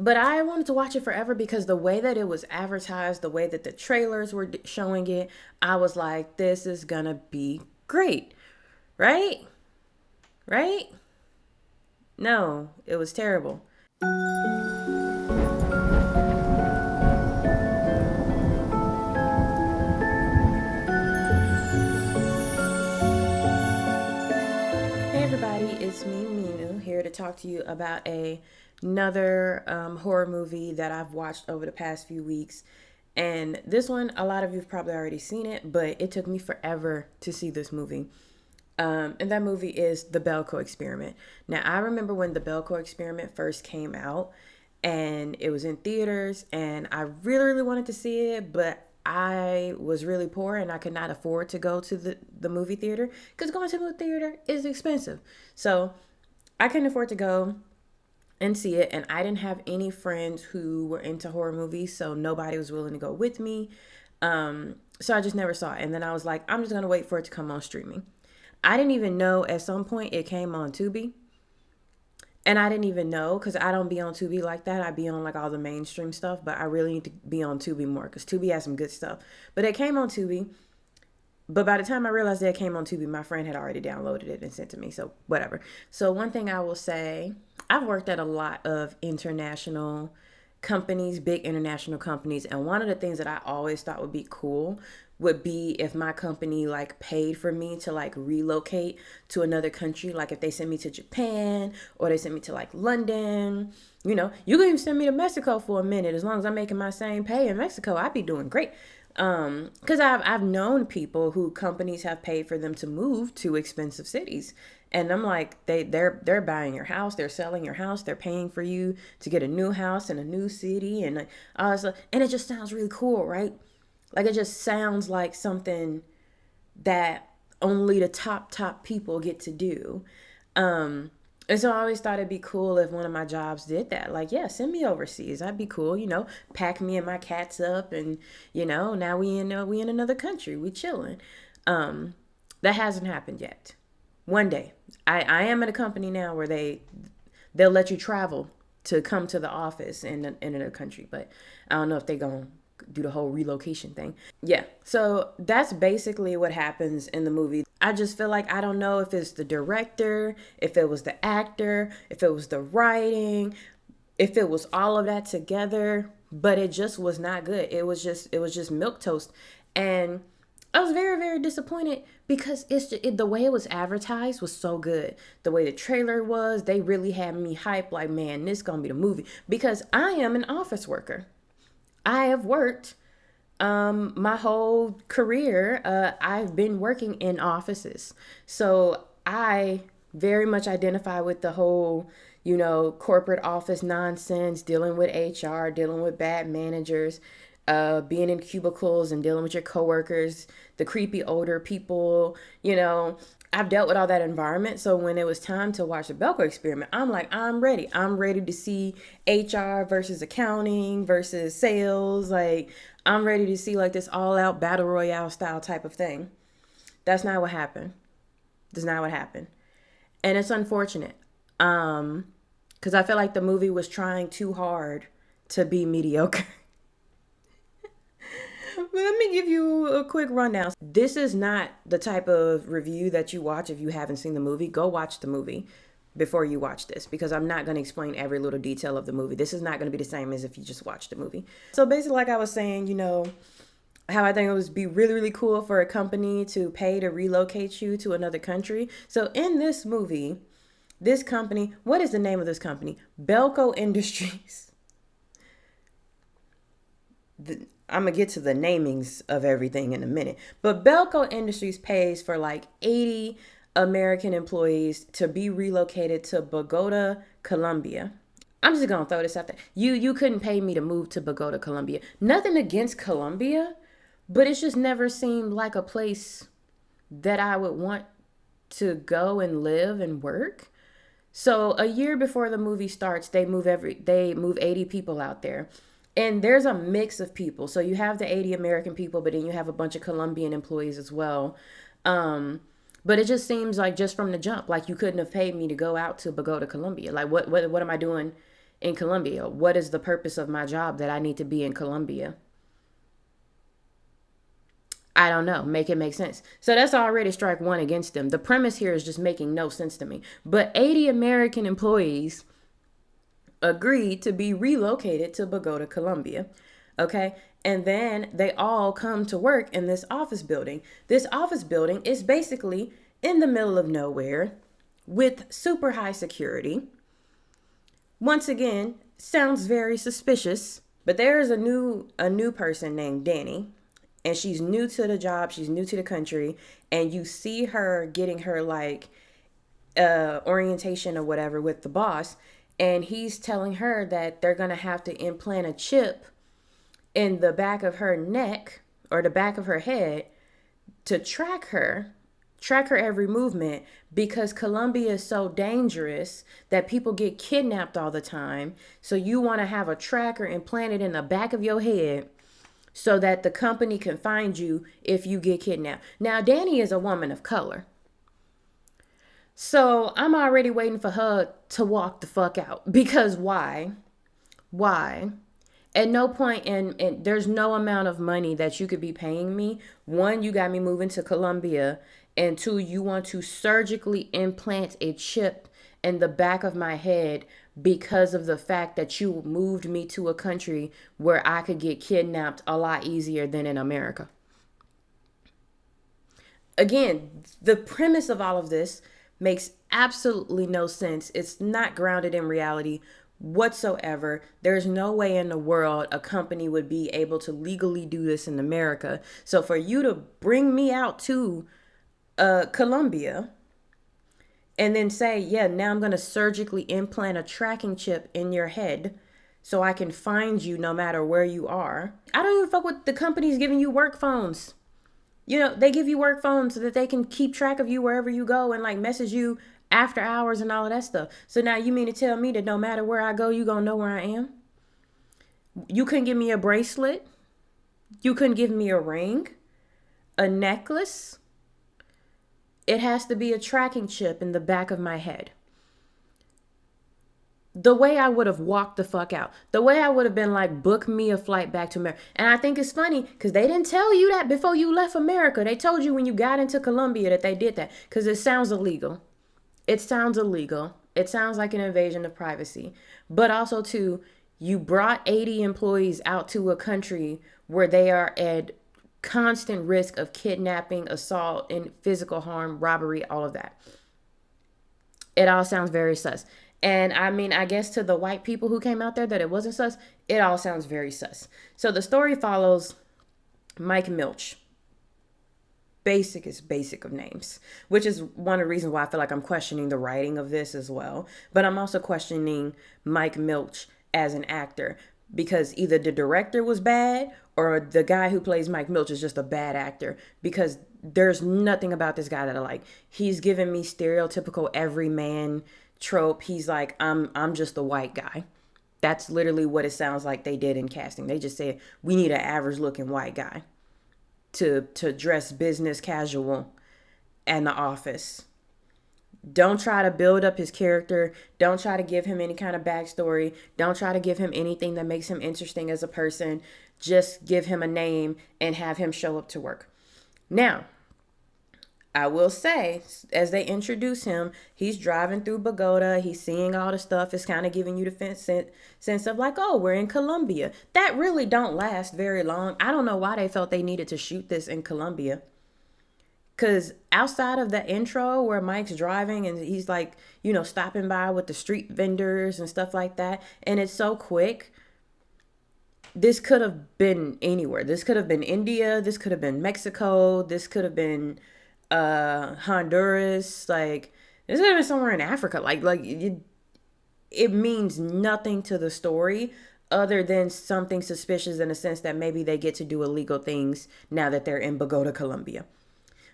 But I wanted to watch it forever because the way that it was advertised, the way that the trailers were showing it, I was like, this is gonna be great. Right? Right? No, it was terrible. Hey everybody, it's me, Minu, here to talk to you about another horror movie that I've watched over the past few weeks. And this one, a lot of you've probably already seen it, but it took me forever to see this movie. And that movie is The Belko Experiment. Now, I remember when The Belko Experiment first came out and it was in theaters, and I really, really wanted to see it, but I was really poor and I could not afford to go to the movie theater because going to the movie theater is expensive. So I couldn't afford to go and see it, and I didn't have any friends who were into horror movies, so nobody was willing to go with me. So I just never saw it. And then I was like, I'm just gonna wait for it to come on streaming. I didn't even know at some point it came on Tubi. And I didn't even know because I don't be on Tubi like that. I be on like all the mainstream stuff, but I really need to be on Tubi more because Tubi has some good stuff. But it came on Tubi. But by the time I realized that it came on Tubi, my friend had already downloaded it and sent to me. So whatever. So one thing I will say, I've worked at a lot of international companies, big international companies, and one of the things that I always thought would be cool would be if my company like paid for me to like relocate to another country. Like if they send me to Japan or they send me to like London, you can even send me to Mexico for a minute. As long as I'm making my same pay in Mexico, I'd be doing great. Because I've known people who companies have paid for them to move to expensive cities, and I'm like, they're buying your house, they're selling your house, they're paying for you to get a new house in a new city, and like all this stuff. And it just sounds really cool, right? Like it just sounds like something that only the top people get to do. And so I always thought it'd be cool if one of my jobs did that. Like, yeah, send me overseas. That'd be cool. Pack me and my cats up, and now we in another country. We chilling. That hasn't happened yet. One day, I am at a company now where they'll let you travel to come to the office in another country, but I don't know if they're gonna do the whole relocation thing. Yeah, so that's basically what happens in the movie. I just feel like I don't know if it's the director, if it was the actor, if it was the writing, if it was all of that together, but it just was not good. It was just milk toast, and I was very, very disappointed because the way it was advertised was so good. The way the trailer was, they really had me hyped like, man, this gonna be the movie. Because I am an office worker. I have worked my whole career. I've been working in offices. So I very much identify with the whole, corporate office nonsense, dealing with HR, dealing with bad managers, being in cubicles and dealing with your coworkers, the creepy older people, I've dealt with all that environment. So when it was time to watch the Belko Experiment, I'm like, I'm ready. I'm ready to see HR versus accounting versus sales. Like, I'm ready to see like this all out battle royale style type of thing. That's not what happened. That's not what happened. And it's unfortunate. Because I feel like the movie was trying too hard to be mediocre. Let me give you a quick rundown. This is not the type of review that you watch if you haven't seen the movie. Go watch the movie before you watch this because I'm not going to explain every little detail of the movie. This is not going to be the same as if you just watched the movie. So basically, like I was saying, how I think it would be really, really cool for a company to pay to relocate you to another country. So in this movie, this company, what is the name of this company? Belko Industries. I'm gonna get to the namings of everything in a minute. But Belko Industries pays for like 80 American employees to be relocated to Bogota, Colombia. I'm just gonna throw this out there. You couldn't pay me to move to Bogota, Colombia. Nothing against Colombia, but it's just never seemed like a place that I would want to go and live and work. So a year before the movie starts, they move 80 people out there. And there's a mix of people. So you have the 80 American people, but then you have a bunch of Colombian employees as well. But it just seems like just from the jump, like you couldn't have paid me to go out to Bogota, Colombia. Like what am I doing in Colombia? What is the purpose of my job that I need to be in Colombia? I don't know. Make it make sense. So that's already strike one against them. The premise here is just making no sense to me. But 80 American employees agreed to be relocated to Bogota, Colombia. Okay. And then they all come to work in this office building. This office building is basically in the middle of nowhere with super high security. Once again, sounds very suspicious. But there is a new person named Dani, and she's new to the job, she's new to the country, and you see her getting her like orientation or whatever with the boss, and he's telling her that they're gonna have to implant a chip in the back of her neck or the back of her head to track her every movement, because Colombia is so dangerous that people get kidnapped all the time. So you want to have a tracker implanted in the back of your head so that the company can find you if you get kidnapped. Now, Dani is a woman of color. So I'm already waiting for her to walk the fuck out. Because why? Why? At no point in there's no amount of money that you could be paying me. One, you got me moving to Colombia, and two, you want to surgically implant a chip in the back of my head because of the fact that you moved me to a country where I could get kidnapped a lot easier than in America. Again, the premise of all of this makes absolutely no sense. It's not grounded in reality whatsoever. There's no way in the world a company would be able to legally do this in America. So for you to bring me out to Colombia and then say, yeah, now I'm going to surgically implant a tracking chip in your head so I can find you no matter where you are. I don't even fuck with the companies giving you work phones. You know, they give you work phones so that they can keep track of you wherever you go and like message you after hours and all of that stuff. So now you mean to tell me that no matter where I go, you gonna know where I am? You couldn't give me a bracelet. You couldn't give me a ring, a necklace. It has to be a tracking chip in the back of my head. The way I would have walked the fuck out. The way I would have been like, book me a flight back to America. And I think it's funny because they didn't tell you that before you left America. They told you when you got into Colombia that they did that because it sounds illegal. It sounds illegal. It sounds like an invasion of privacy. But also, too, you brought 80 employees out to a country where they are at constant risk of kidnapping, assault, and physical harm, robbery, all of that. It all sounds very sus. And I mean, I guess to the white people who came out there that it wasn't sus, it all sounds very sus. So the story follows Mike Milch. Basic is basic of names, which is one of the reasons why I feel like I'm questioning the writing of this as well. But I'm also questioning Mike Milch as an actor because either the director was bad or the guy who plays Mike Milch is just a bad actor, because there's nothing about this guy that I like. He's giving me stereotypical everyman trope. He's like, I'm just the white guy. That's literally what it sounds like they did in casting. They just said, we need an average looking white guy to dress business casual in the office. Don't try to build up his character. Don't try to give him any kind of backstory. Don't try to give him anything that makes him interesting as a person. Just give him a name and have him show up to work. Now, I will say, as they introduce him, he's driving through Bogota. He's seeing all the stuff. It's kind of giving you the sense of like, oh, we're in Colombia. That really don't last very long. I don't know why they felt they needed to shoot this in Colombia. Because outside of the intro where Mike's driving and he's like, you know, stopping by with the street vendors and stuff like that, and it's so quick, this could have been anywhere. This could have been India. This could have been Mexico. This could have been Honduras. Like, this could have been somewhere in Africa. It means nothing to the story other than something suspicious in a sense that maybe they get to do illegal things now that they're in Bogota, Colombia.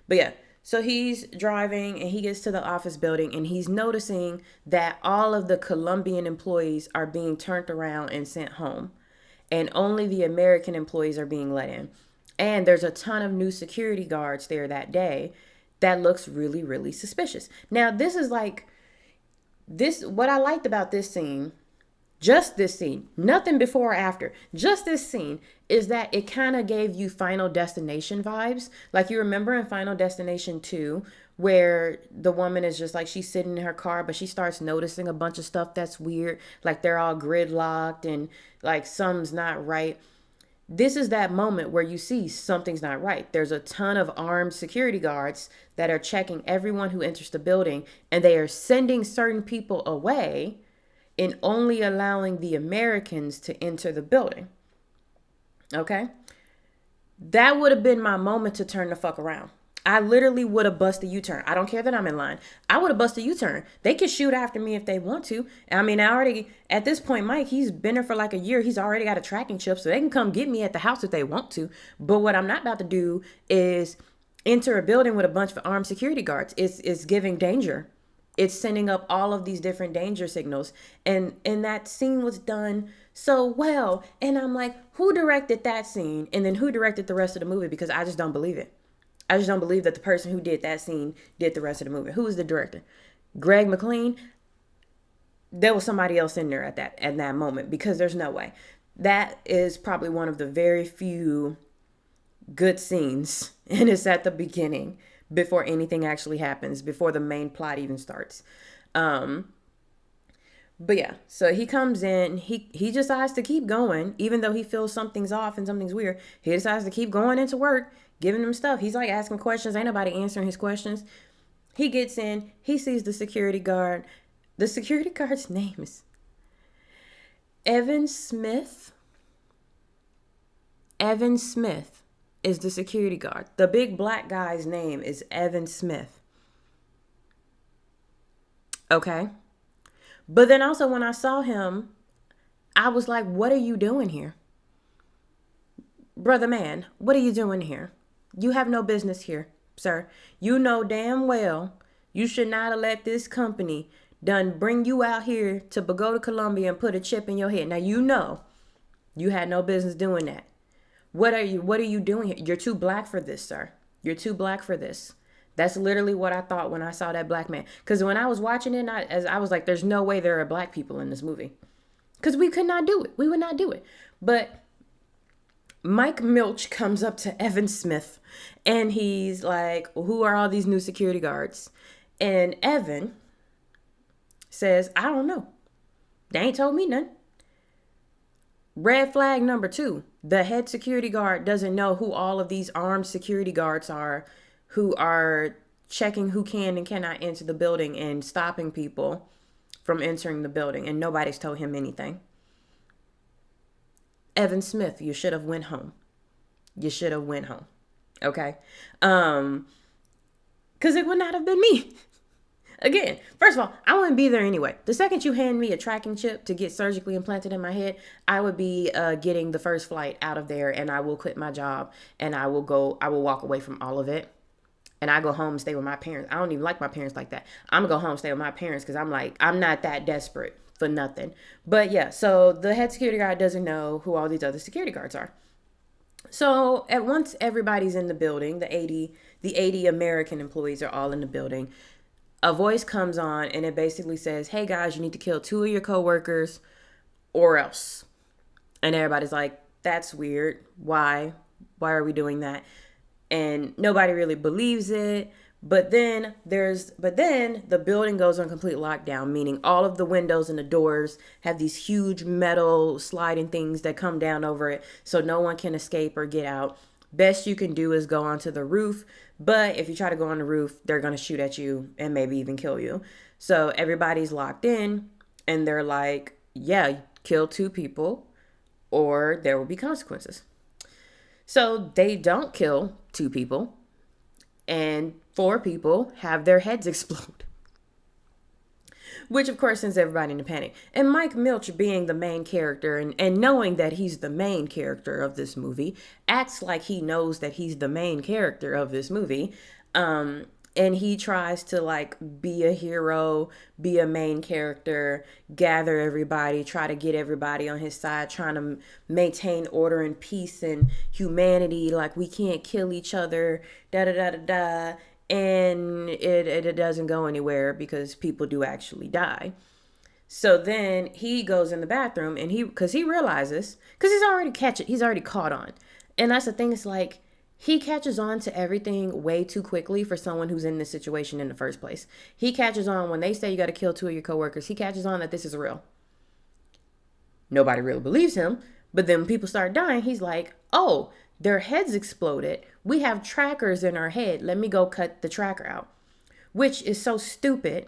But yeah, so he's driving and he gets to the office building and he's noticing that all of the Colombian employees are being turned around and sent home. And only the American employees are being let in. And there's a ton of new security guards there that day. That looks really, really suspicious. Now, what I liked about this scene, Just this scene, nothing before or after, just this scene, is that it kind of gave you Final Destination vibes. Like, you remember in Final Destination 2, where the woman is just like, she's sitting in her car, but she starts noticing a bunch of stuff that's weird. Like, they're all gridlocked and like something's not right. This is that moment where you see something's not right. There's a ton of armed security guards that are checking everyone who enters the building, and they are sending certain people away in only allowing the Americans to enter the building. Okay? That would have been my moment to turn the fuck around. I literally would have busted a U-turn. I don't care that I'm in line. I would have busted a U-turn. They can shoot after me if they want to. I mean, I already, at this point, Mike, he's been there for like a year. He's already got a tracking chip, so they can come get me at the house if they want to. But what I'm not about to do is enter a building with a bunch of armed security guards. It's giving danger. It's sending up all of these different danger signals. And that scene was done so well. And I'm like, who directed that scene? And then who directed the rest of the movie? Because I just don't believe it. I just don't believe that the person who did that scene did the rest of the movie. Who was the director? Greg McLean? There was somebody else in there at that moment, because there's no way. That is probably one of the very few good scenes, and it's at the beginning before anything actually happens, before the main plot even starts. But yeah, so he comes in, he decides to keep going, even though he feels something's off and something's weird. He decides to keep going into work, giving them stuff. He's like asking questions. Ain't nobody answering his questions. He gets in, he sees the security guard. The security guard's name is Evan Smith. Evan Smith is the security guard. The big black guy's name is Evan Smith. Okay? But then also when I saw him, I was like, what are you doing here? Brother man, what are you doing here? You have no business here, sir. You know damn well you should not have let this company done bring you out here to Bogota, Colombia and put a chip in your head. Now you know you had no business doing that. What are you doing here? You're too black for this, sir. You're too black for this. That's literally what I thought when I saw that black man. Because when I was watching it, I was like, there's no way there are black people in this movie. Because we could not do it. We would not do it. But Mike Milch comes up to Evan Smith and he's like, who are all these new security guards? And Evan says, I don't know. They ain't told me nothing. Red flag number 2. The head security guard doesn't know who all of these armed security guards are who are checking who can and cannot enter the building and stopping people from entering the building. And nobody's told him anything. Evan Smith, you should have went home. You should have went home. Okay? Because it would not have been me. Again, first of all, I wouldn't be there anyway. The second you hand me a tracking chip to get surgically implanted in my head, I would be getting the first flight out of there, and I will quit my job and I will walk away from all of it. And I go home and stay with my parents. I don't even like my parents like that. I'm gonna go home and stay with my parents because I'm like, I'm not that desperate for nothing. But yeah, so the head security guard doesn't know who all these other security guards are. So at once everybody's in the building, the 80 American employees are all in the building. A voice comes on and it basically says, hey guys, you need to kill 2 of your coworkers or else. And everybody's like, that's weird. Why? Why are we doing that? And nobody really believes it. But then the building goes on complete lockdown, meaning all of the windows and the doors have these huge metal sliding things that come down over it, so no one can escape or get out. Best you can do is go onto the roof, but if you try to go on the roof, they're going to shoot at you and maybe even kill you. So everybody's locked in and they're like, yeah, kill 2 people or there will be consequences. So they don't kill 2 people and 4 people have their heads explode. Which, of course, sends everybody into panic. And Mike Milch, being the main character and knowing that he's the main character of this movie, acts like he knows that he's the main character of this movie. And he tries to, like, be a hero, be a main character, gather everybody, try to get everybody on his side, trying to maintain order and peace and humanity. Like, we can't kill each other, and it doesn't go anywhere because people do actually die. So then he goes in the bathroom and because he realizes, because he's already caught on. And that's the thing, it's like, he catches on to everything way too quickly for someone who's in this situation in the first place. He catches on when they say you got to kill 2 of your coworkers. He catches on that this is real. Nobody really believes him. But then when people start dying, he's like, oh, their heads exploded. We have trackers in our head. Let me go cut the tracker out. Which is so stupid.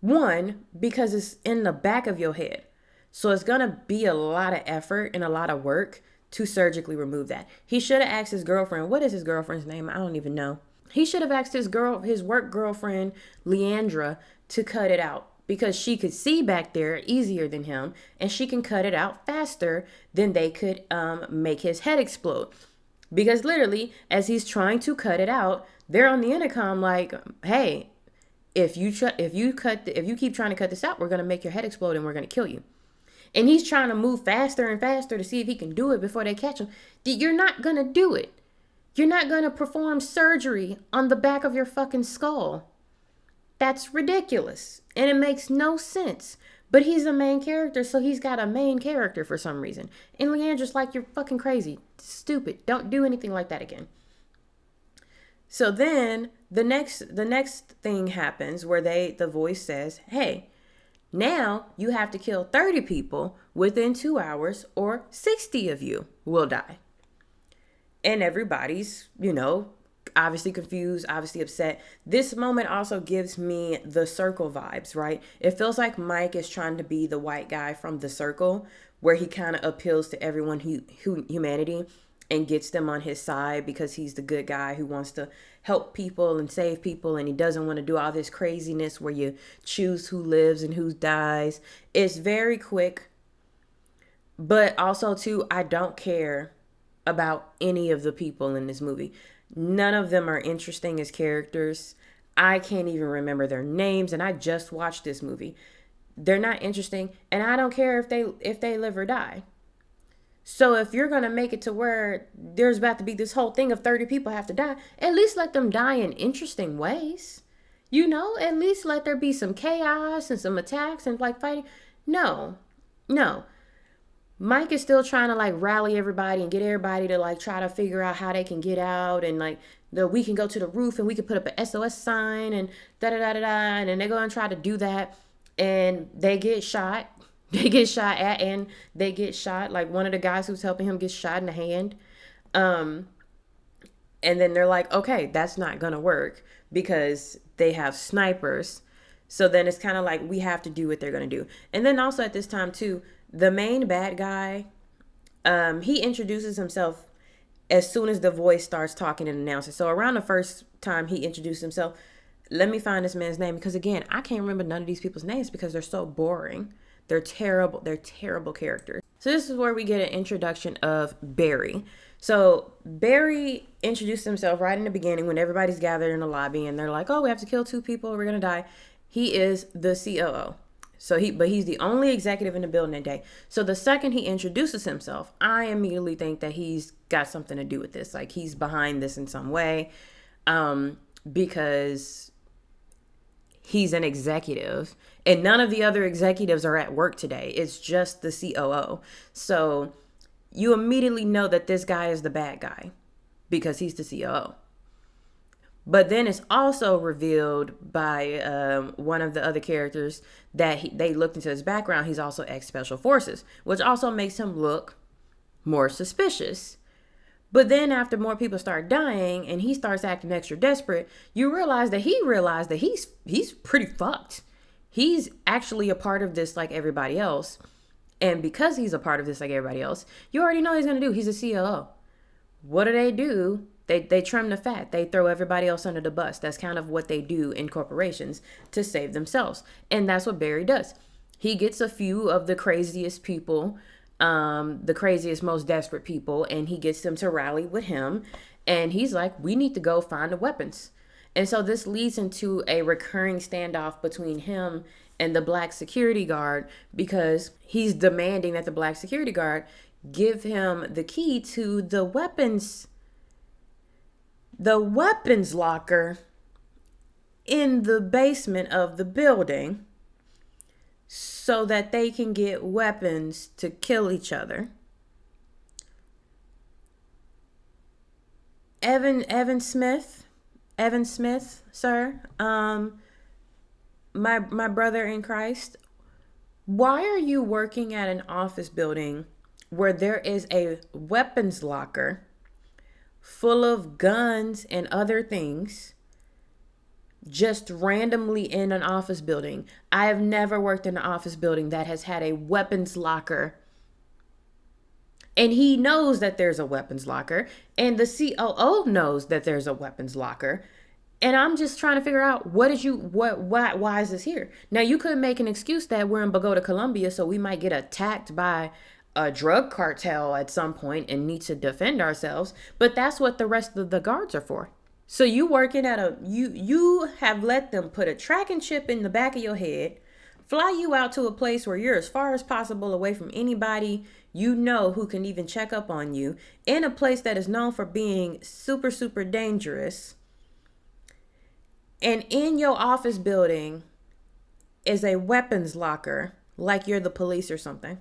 One, because it's in the back of your head. So it's going to be a lot of effort and a lot of work to surgically remove that. He should have asked his girlfriend. What is his girlfriend's name? I don't even know. He should have asked his work girlfriend, Leandra, to cut it out because she could see back there easier than him and she can cut it out faster than they could make his head explode. Because literally, as he's trying to cut it out, they're on the intercom like, hey, if you keep trying to cut this out, we're going to make your head explode and we're going to kill you. And he's trying to move faster and faster to see if he can do it before they catch him. You're not going to do it. You're not going to perform surgery on the back of your fucking skull. That's ridiculous. And it makes no sense. But he's a main character, so he's got a main character for some reason. And Leandra's like, you're fucking crazy. Stupid. Don't do anything like that again. So then the next thing happens where the voice says, hey, now you have to kill 30 people within 2 hours or 60 of you will die. And everybody's, obviously confused, obviously upset. This moment also gives me The Circle vibes, right? It feels like Mike is trying to be the white guy from The Circle, where he kind of appeals to everyone humanity and gets them on his side because he's the good guy who wants to help people and save people, and he doesn't want to do all this craziness where you choose who lives and who dies. It's very quick, but also too, I don't care about any of the people in this movie. None of them are interesting as characters. I can't even remember their names, and I just watched this movie. They're not interesting, and I don't care if they live or die. So if you're going to make it to where there's about to be this whole thing of 30 people have to die, at least let them die in interesting ways. At least let there be some chaos and some attacks and like fighting. No. Mike is still trying to like rally everybody and get everybody to like try to figure out how they can get out, and like we can go to the roof and we can put up an SOS sign and da-da-da-da-da, and then they go and try to do that and they get shot. They get shot at and they get shot. Like one of the guys who's helping him gets shot in the hand. And then they're like, okay, that's not going to work because they have snipers. So then it's kind of like we have to do what they're going to do. And then also at this time too, the main bad guy, he introduces himself as soon as the voice starts talking and announcing. So around the first time he introduced himself, let me find this man's name because again, I can't remember none of these people's names because they're so boring. They're terrible. They're terrible characters. So this is where we get an introduction of Barry. So Barry introduced himself right in the beginning when everybody's gathered in the lobby and they're like, oh, we have to kill 2 people. We're going to die. He is the COO. But he's the only executive in the building that day. So the second he introduces himself, I immediately think that he's got something to do with this. Like he's behind this in some way, because he's an executive and none of the other executives are at work today. It's just the COO. So you immediately know that this guy is the bad guy because he's the COO. But then it's also revealed by one of the other characters that they looked into his background. He's also ex-Special Forces, which also makes him look more suspicious. But then after more people start dying and he starts acting extra desperate, you realize that he's pretty fucked. He's actually a part of this like everybody else. And because he's a part of this like everybody else, you already know what he's going to do. He's a COO. What do? They trim the fat. They throw everybody else under the bus. That's kind of what they do in corporations to save themselves. And that's what Barry does. He gets a few of the craziest people, the craziest, most desperate people, and he gets them to rally with him. And he's like, we need to go find the weapons. And so this leads into a recurring standoff between him and the black security guard because he's demanding that the black security guard give him the key to the weapons locker in the basement of the building so that they can get weapons to kill each other. Evan Smith, sir, my brother in Christ, why are you working at an office building where there is a weapons locker full of guns and other things just randomly in an office building? I have never worked in an office building that has had a weapons locker. And he knows that there's a weapons locker, and the COO knows that there's a weapons locker. And I'm just trying to figure out why is this here? Now you could make an excuse that we're in Bogota, Colombia, so we might get attacked by a drug cartel at some point and need to defend ourselves. But that's what the rest of the guards are for. So you working at you have let them put a tracking chip in the back of your head, fly you out to a place where you're as far as possible away from anybody you know who can even check up on you, in a place that is known for being super, super dangerous. And in your office building is a weapons locker, like you're the police or something.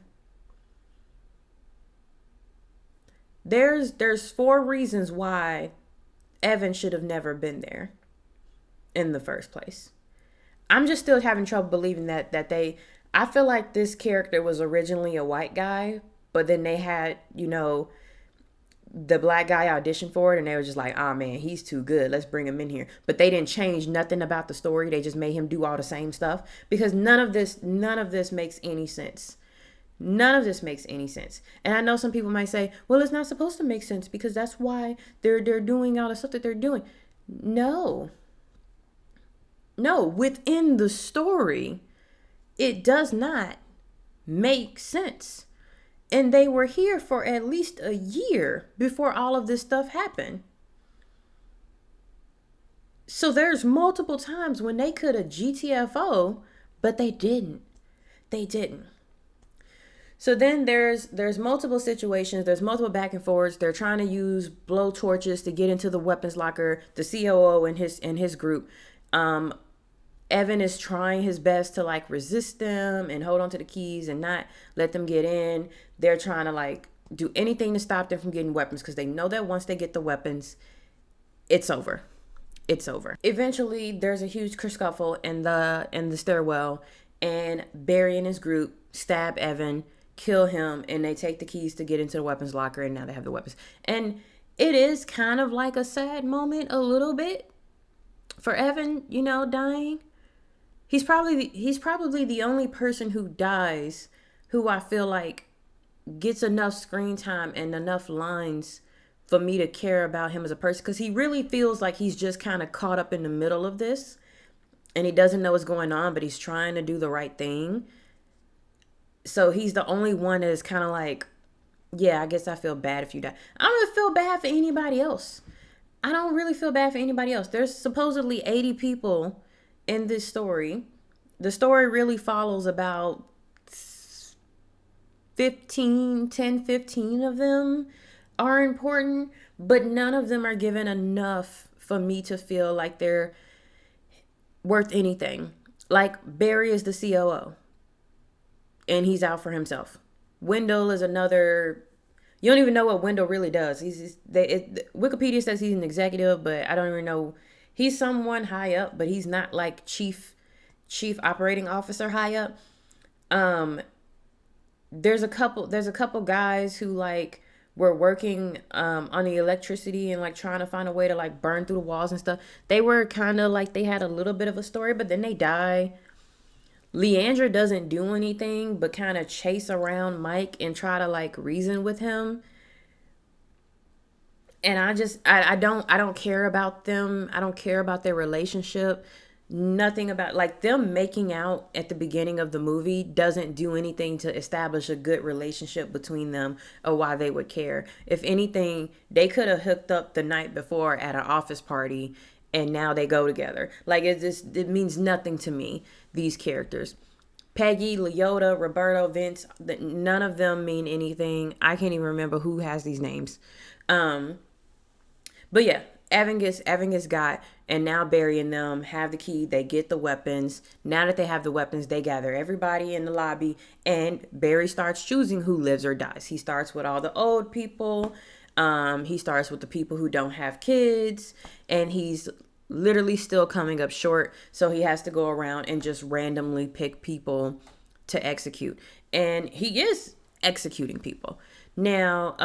There's 4 reasons why Evan should have never been there in the first place. I'm just still having trouble believing that I feel like this character was originally a white guy, but then they had, the black guy audition for it, and they were just like, oh man, he's too good, let's bring him in here. But they didn't change nothing about the story. They just made him do all the same stuff, because none of this makes any sense. None of this makes any sense. And I know some people might say, well, it's not supposed to make sense because that's why they're doing all the stuff that they're doing. No, within the story, it does not make sense. And they were here for at least a year before all of this stuff happened. So there's multiple times when they could have GTFO, but they didn't. They didn't. So then there's multiple situations. There's multiple back and forwards. They're trying to use blow torches to get into the weapons locker. The COO and his group. Evan is trying his best to resist them and hold on to the keys and not let them get in. They're trying to do anything to stop them from getting weapons, because they know that once they get the weapons, it's over. It's over. Eventually, there's a huge kerfuffle in the stairwell, and Barry and his group stab Evan, kill him, and they take the keys to get into the weapons locker, and now they have the weapons. And it is kind of like a sad moment a little bit for Evan, dying. He's probably the only person who dies who I feel like gets enough screen time and enough lines for me to care about him as a person, because he really feels like he's just kind of caught up in the middle of this and he doesn't know what's going on, but he's trying to do the right thing. So he's the only one that is kind of like, yeah, I guess I feel bad if you die. I don't really feel bad for anybody else. There's supposedly 80 people in this story. The story really follows about 15 of them are important, but none of them are given enough for me to feel like they're worth anything. Like Barry is the COO and he's out for himself. Wendell is another. You don't even know what Wendell really does. Wikipedia says he's an executive, but I don't even know. He's someone high up, but he's not like chief operating officer high up. There's a couple guys who were working on the electricity and trying to find a way to burn through the walls and stuff. They were kind of they had a little bit of a story, but then they die. Leandra doesn't do anything but kind of chase around Mike and try to reason with him. And I don't care about them. I don't care about their relationship. Nothing about them making out at the beginning of the movie doesn't do anything to establish a good relationship between them or why they would care. If anything, they could have hooked up the night before at an office party and now they go together. It means nothing to me, these characters. Peggy, Leota, Roberto, Vince, none of them mean anything. I can't even remember who has these names. But yeah, Evan gets got, and now Barry and them have the key. They get the weapons. Now that they have the weapons, they gather everybody in the lobby, and Barry starts choosing who lives or dies. He starts with all the old people. He starts with the people who don't have kids, and he's literally still coming up short. So he has to go around and just randomly pick people to execute, and he is executing people. Now,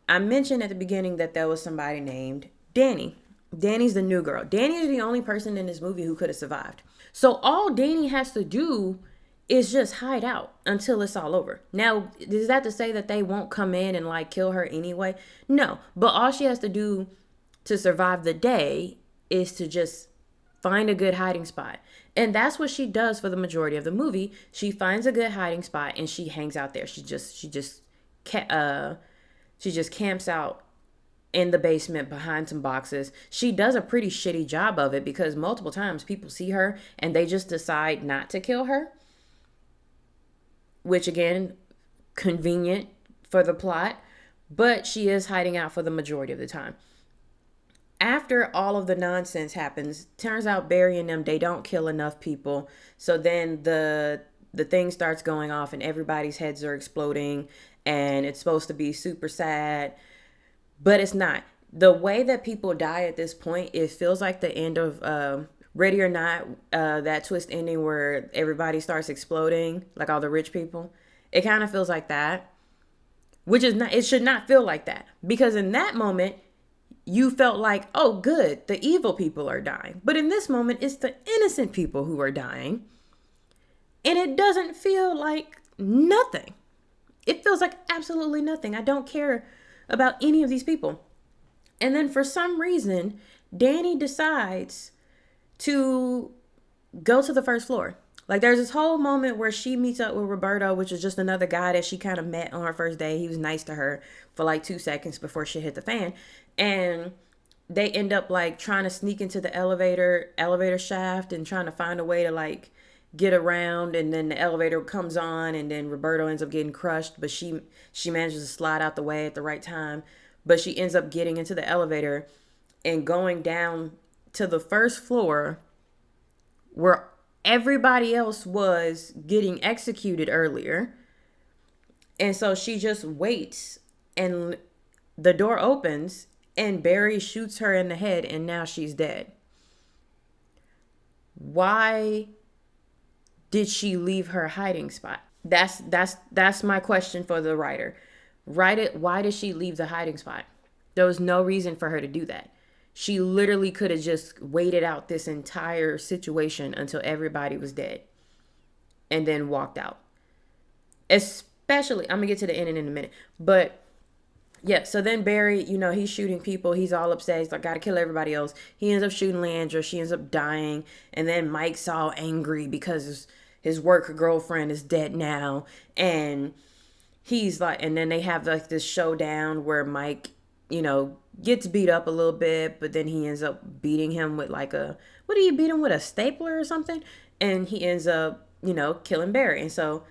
I mentioned at the beginning that there was somebody named Dani. Dani's the new girl. Dani is the only person in this movie who could have survived. So all Dani has to do is just hide out until it's all over. Now, is that to say that they won't come in and like kill her anyway? No, but all she has to do to survive the day is to just find a good hiding spot. And that's what she does for the majority of the movie. She finds a good hiding spot and she hangs out there. She just camps out in the basement behind some boxes. She does a pretty shitty job of it because multiple times people see her and they just decide not to kill her, which again, convenient for the plot, but she is hiding out for the majority of the time. After all of the nonsense happens, turns out Barry and them, they don't kill enough people. So then the thing starts going off and everybody's heads are exploding and it's supposed to be super sad, but it's not. The way that people die at this point, it feels like the end of Ready or Not, that twist ending where everybody starts exploding, like all the rich people. It kind of feels like that, which is not, it should not feel like that, because in that moment, you felt like, oh, good, the evil people are dying. But in this moment, it's the innocent people who are dying. And it doesn't feel like nothing. It feels like absolutely nothing. I don't care about any of these people. And then for some reason, Dani decides to go to the first floor. Like there's this whole moment where she meets up with Roberto, which is just another guy that she kind of met on her first day. He was nice to her for like 2 seconds before shit hit the fan. And they end up like trying to sneak into the elevator shaft and trying to find a way to like get around, and then the elevator comes on and then Roberto ends up getting crushed, but she manages to slide out the way at the right time. But she ends up getting into the elevator and going down to the first floor where everybody else was getting executed earlier. And so she just waits and the door opens and Barry shoots her in the head and now she's dead. Why did she leave her hiding spot? That's my question for the writer. Write it. Why did she leave the hiding spot? There was no reason for her to do that. She literally could have just waited out this entire situation until everybody was dead and then walked out. Especially, I'm gonna get to the ending in a minute, but yeah, so then Barry, he's shooting people. He's all upset. He's like, gotta kill everybody else. He ends up shooting Leandra. She ends up dying. And then Mike's all angry because his work girlfriend is dead now. And he's like, and then they have like this showdown where Mike, gets beat up a little bit, but then he ends up beating him with like what do you beat him with, a stapler or something? And he ends up, killing Barry. And so,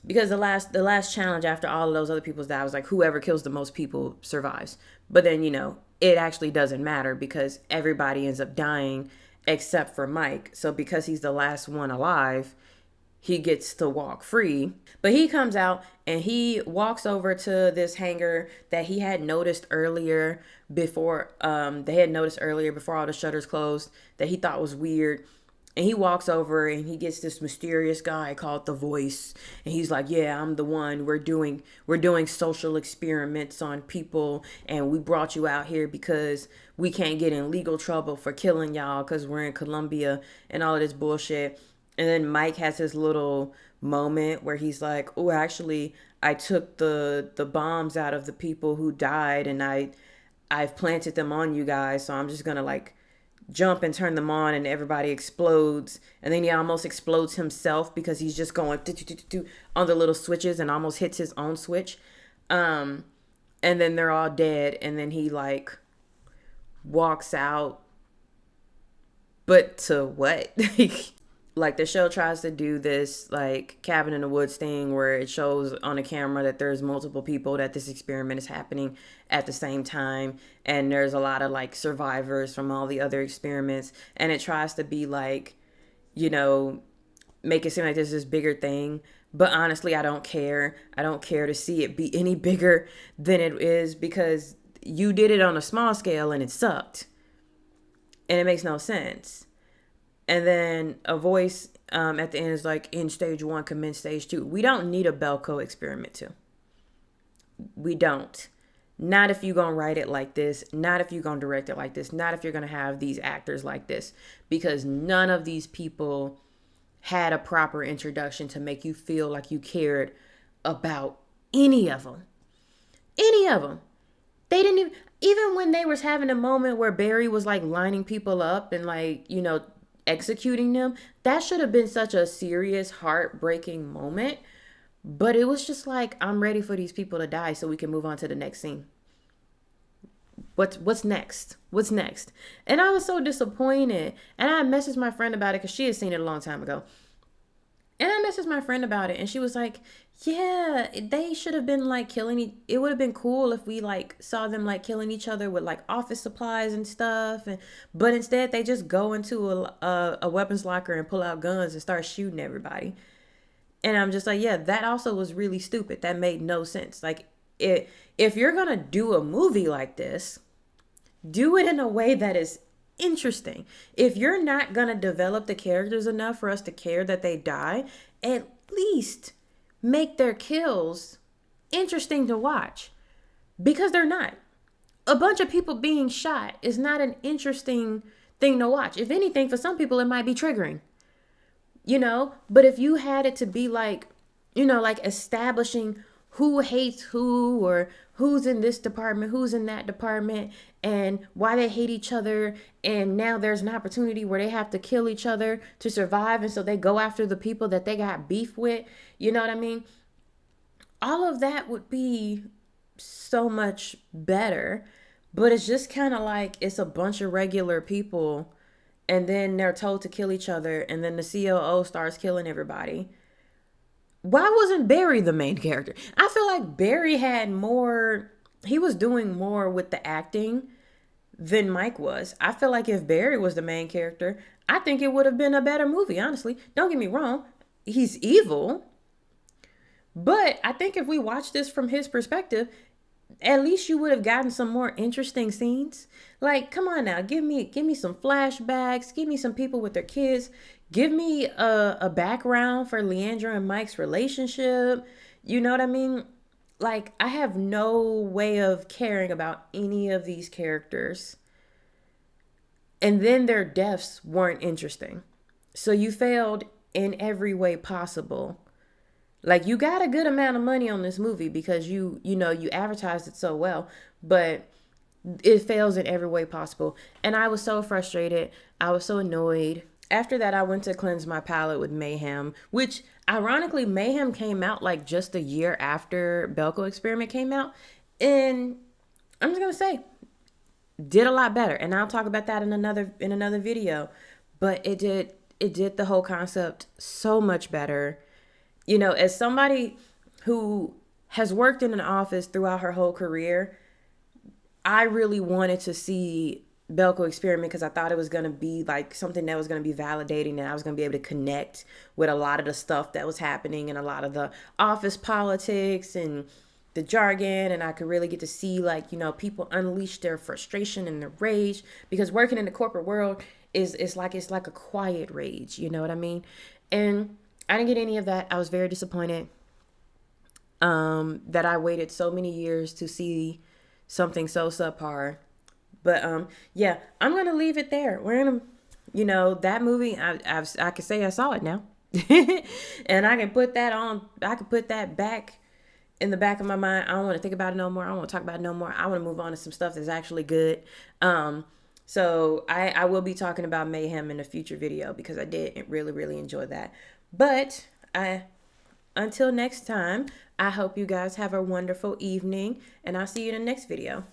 because the last challenge after all of those other people's died was like whoever kills the most people survives. But then, it actually doesn't matter because everybody ends up dying except for Mike. So because he's the last one alive, he gets to walk free. But he comes out and he walks over to this hangar that he had noticed earlier before all the shutters closed, that he thought was weird. And he walks over and he gets this mysterious guy called The Voice. And he's like, yeah, I'm the one. We're doing social experiments on people. And we brought you out here because we can't get in legal trouble for killing y'all because we're in Colombia and all of this bullshit. And then Mike has his little moment where he's like, oh, actually, I took the bombs out of the people who died and I've planted them on you guys. So I'm just going to like jump and turn them on and everybody explodes. And then he almost explodes himself because he's just going on the little switches and almost hits his own switch. And then they're all dead. And then he like walks out. But to what? like the show tries to do this like cabin in the woods thing where it shows on a camera that there's multiple people that this experiment is happening at the same time, and there's a lot of like survivors from all the other experiments, and it tries to be like, you know, make it seem like this is bigger thing. But honestly, I don't care. I don't care to see it be any bigger than it is, because you did it on a small scale and it sucked and it makes no sense. And then a voice at the end is like, in stage one, commence stage two. We don't need a Belko experiment too. We don't. Not if you're going to write it like this. Not if you're going to direct it like this. Not if you're going to have these actors like this. Because none of these people had a proper introduction to make you feel like you cared about any of them. Any of them. They didn't even when they was having a moment where Barry was like lining people up and like, you know, executing them, that should have been such a serious, heartbreaking moment. But it was just like, I'm ready for these people to die so we can move on to the next scene. What's next? What's next? And I was so disappointed. And I messaged my friend about it because she had seen it a long time ago. And I messaged my friend about it, and she was like, yeah, they should have been like it would have been cool if we like saw them like killing each other with like office supplies and stuff. But instead they just go into a weapons locker and pull out guns and start shooting everybody. And I'm just like, yeah, that also was really stupid. That made no sense. Like, if you're going to do a movie like this, do it in a way that is interesting. If you're not going to develop the characters enough for us to care that they die, at least make their kills interesting to watch. Because they're not. A bunch of people being shot is not an interesting thing to watch. If anything, for some people, it might be triggering. You know, but if you had it to be like, you know, like establishing who hates who, or who's in this department, who's in that department, and why they hate each other, and now there's an opportunity where they have to kill each other to survive, and so they go after the people that they got beef with, you know what I mean? All of that would be so much better, but it's just kind of like it's a bunch of regular people, and then they're told to kill each other, and then the COO starts killing everybody. Why wasn't Barry the main character? I feel like Barry he was doing more with the acting than Mike was. I feel like if Barry was the main character, I think it would have been a better movie, honestly. Don't get me wrong. He's evil. But I think if we watch this from his perspective, at least you would have gotten some more interesting scenes. Like, come on now, give me some flashbacks, give me some people with their kids, give me a background for Leandra and Mike's relationship. You know what I mean? Like, I have no way of caring about any of these characters. And then their deaths weren't interesting. So you failed in every way possible. Like, you got a good amount of money on this movie because you advertised it so well, but it fails in every way possible. And I was so frustrated. I was so annoyed. After that, I went to cleanse my palate with Mayhem, which ironically, Mayhem came out like just a year after Belko Experiment came out. And I'm just going to say, did a lot better. And I'll talk about that in another video. But it did the whole concept so much better. You know, as somebody who has worked in an office throughout her whole career, I really wanted to see Belko Experiment because I thought it was going to be like something that was going to be validating, and I was going to be able to connect with a lot of the stuff that was happening and a lot of the office politics and the jargon, and I could really get to see, like, you know, people unleash their frustration and their rage, because working in the corporate world is like, it's like a quiet rage, you know what I mean? And I didn't get any of that. I was very disappointed that I waited so many years to see something so subpar. But yeah, I'm gonna leave it there. We're gonna, you know, that movie. I can say I saw it now, and I can put that on. I can put that back in the back of my mind. I don't want to think about it no more. I don't want to talk about it no more. I want to move on to some stuff that's actually good. So I will be talking about Mayhem in a future video because I did really, really enjoy that. But until next time, I hope you guys have a wonderful evening, and I'll see you in the next video.